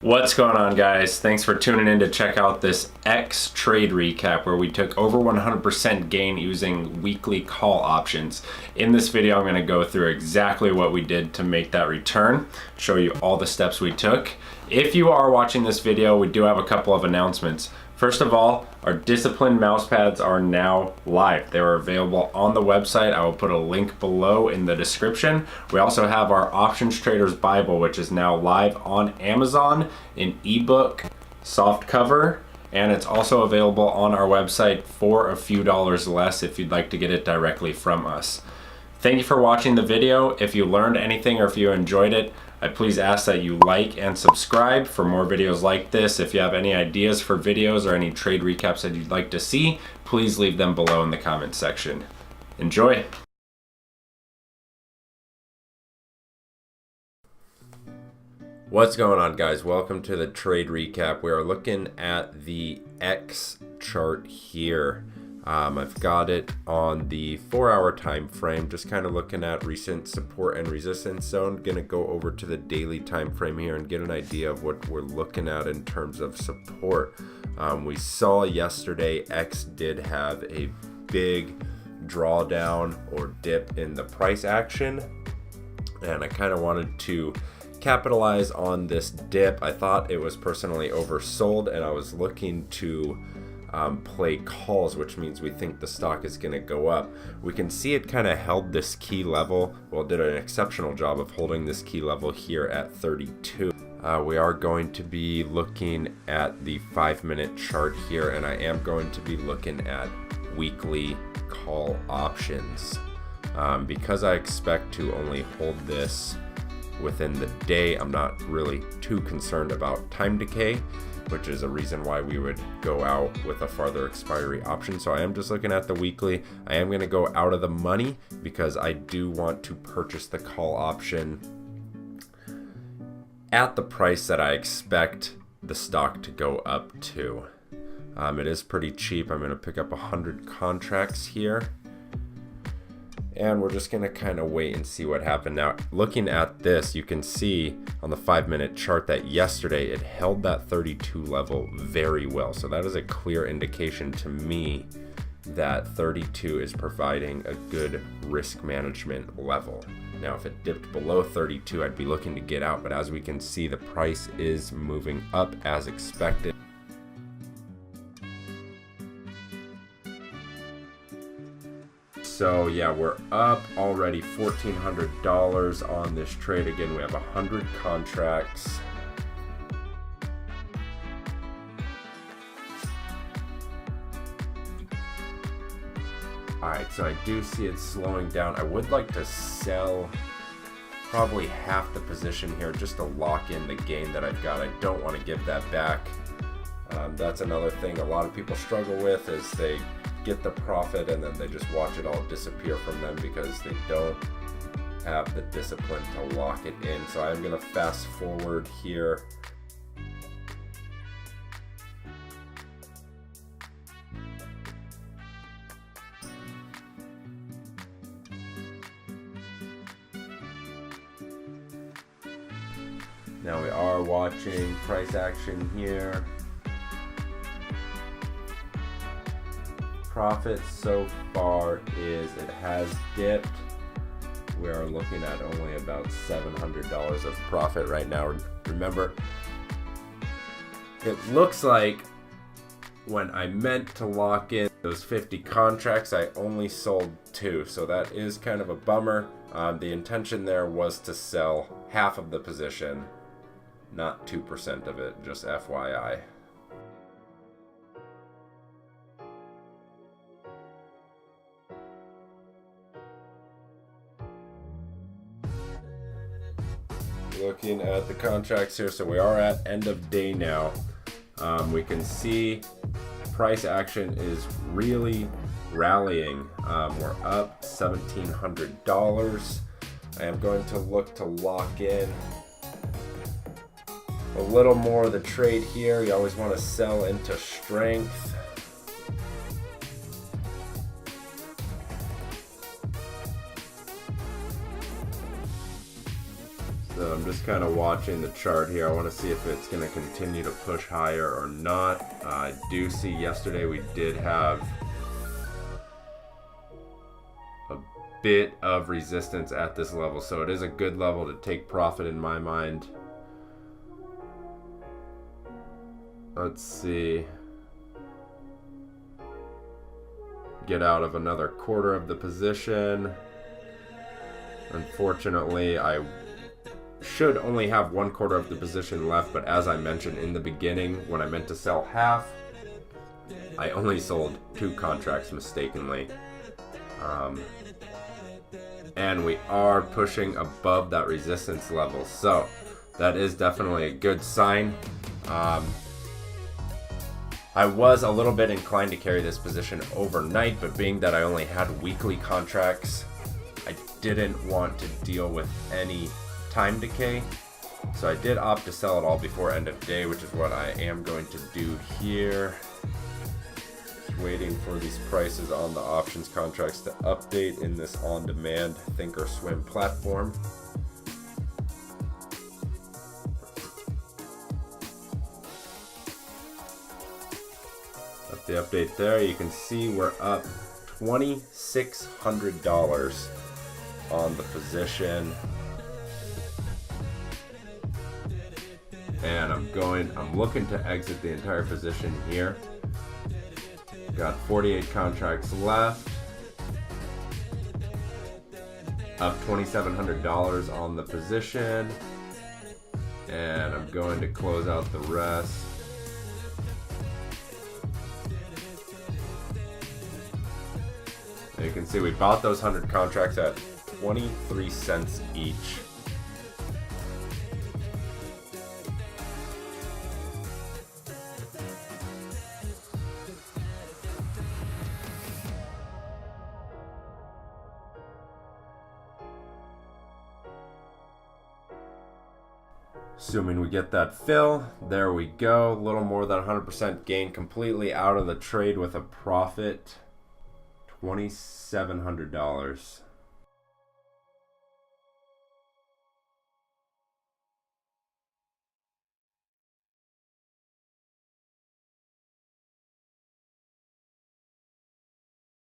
What's going on, guys? Thanks for tuning in to check out this X trade recap where we took over 100% gain using weekly call options. In this video, I'm going to go through exactly what we did to make that return, show you all the steps we took. If you are watching this video, we do have a couple of announcements. First of all, our Discipline mouse pads are now live. They are available on the website. I will put a link below in the description. We also have our Options Traders Bible, which is now live on Amazon in ebook, soft cover, and it's also available on our website for a few dollars less if you'd like to get it directly from us. Thank you for watching the video. If you learned anything or if you enjoyed it, I please ask that you like and subscribe for more videos like this. If you have any ideas for videos or any trade recaps that you'd like to see, please leave them below in the comments section. Enjoy! What's going on, guys? Welcome to the trade recap. We are looking at the X chart here. I've got it on the 4-hour time frame, just kind of looking at recent support and resistance zone. Gonna go over to the daily time frame here and get an idea of what we're looking at in terms of support. We saw yesterday X did have a big drawdown or dip in the price action, and I kind of wanted to capitalize on this dip. I thought it was personally oversold, and I was looking to play calls, which means we think the stock is going to go up. We can see it kind of held this key level. Well, did an exceptional job of holding this key level here at 32. We are going to be looking at the 5-minute chart here, and I am going to be looking at weekly call options. Because I expect to only hold this within the day, I'm not really too concerned about time decay, which is a reason why we would go out with a farther expiry option. So I am just looking at the weekly. I am going to go out of the money because I do want to purchase the call option at the price that I expect the stock to go up to. It is pretty cheap. I'm going to pick up 100 contracts here, and we're just going to kind of wait and see what happened. Now, looking at this, you can see on the 5-minute chart that yesterday it held that 32 level very well. So that is a clear indication to me that 32 is providing a good risk management level. Now, if it dipped below 32, I'd be looking to get out, but as we can see, the price is moving up as expected. So yeah, we're up already $1,400 on this trade. Again, we have 100 contracts. Alright, so I do see it slowing down. I would like to sell probably half the position here just to lock in the gain that I've got. I don't want to give that back. That's another thing a lot of people struggle with, is they get the profit and then they just watch it all disappear from them because they don't have the discipline to lock it in. So I'm going to fast forward here. Now we are watching price action here. Profit so far is it has dipped. We are looking at only about $700 of profit right now. Remember, it looks like when I meant to lock in those 50 contracts, I only sold 2, so that is kind of a bummer. The intention there was to sell half of the position, not 2% of it, just FYI. Looking at the contracts here, so we are at end of day now. We can see price action is really rallying. We're up $1,700. I am going to look to lock in a little more of the trade here. You always want to sell into strength. So just kind of watching the chart here. I want to see if it's going to continue to push higher or not. I do see yesterday we did have a bit of resistance at this level, so it is a good level to take profit in my mind. Let's see. Get out of another quarter of the position. Unfortunately, I should only have 1/4 of the position left, but as I mentioned in the beginning, when I meant to sell half, I only sold 2 contracts mistakenly. And we are pushing above that resistance level, so that is definitely a good sign. I was a little bit inclined to carry this position overnight, but being that I only had weekly contracts, I didn't want to deal with any time decay, so I did opt to sell it all before end of day, which is what I am going to do here. Just waiting for these prices on the options contracts to update in this on-demand Thinkorswim platform. At the update there, you can see we're up $2,600 on the position. And I'm looking to exit the entire position here. Got 48 contracts left. Up $2,700 on the position. And I'm going to close out the rest. And you can see we bought those 100 contracts at 23 cents each. Assuming we get that fill, there we go. A little more than 100% gain, completely out of the trade with a profit. $2,700.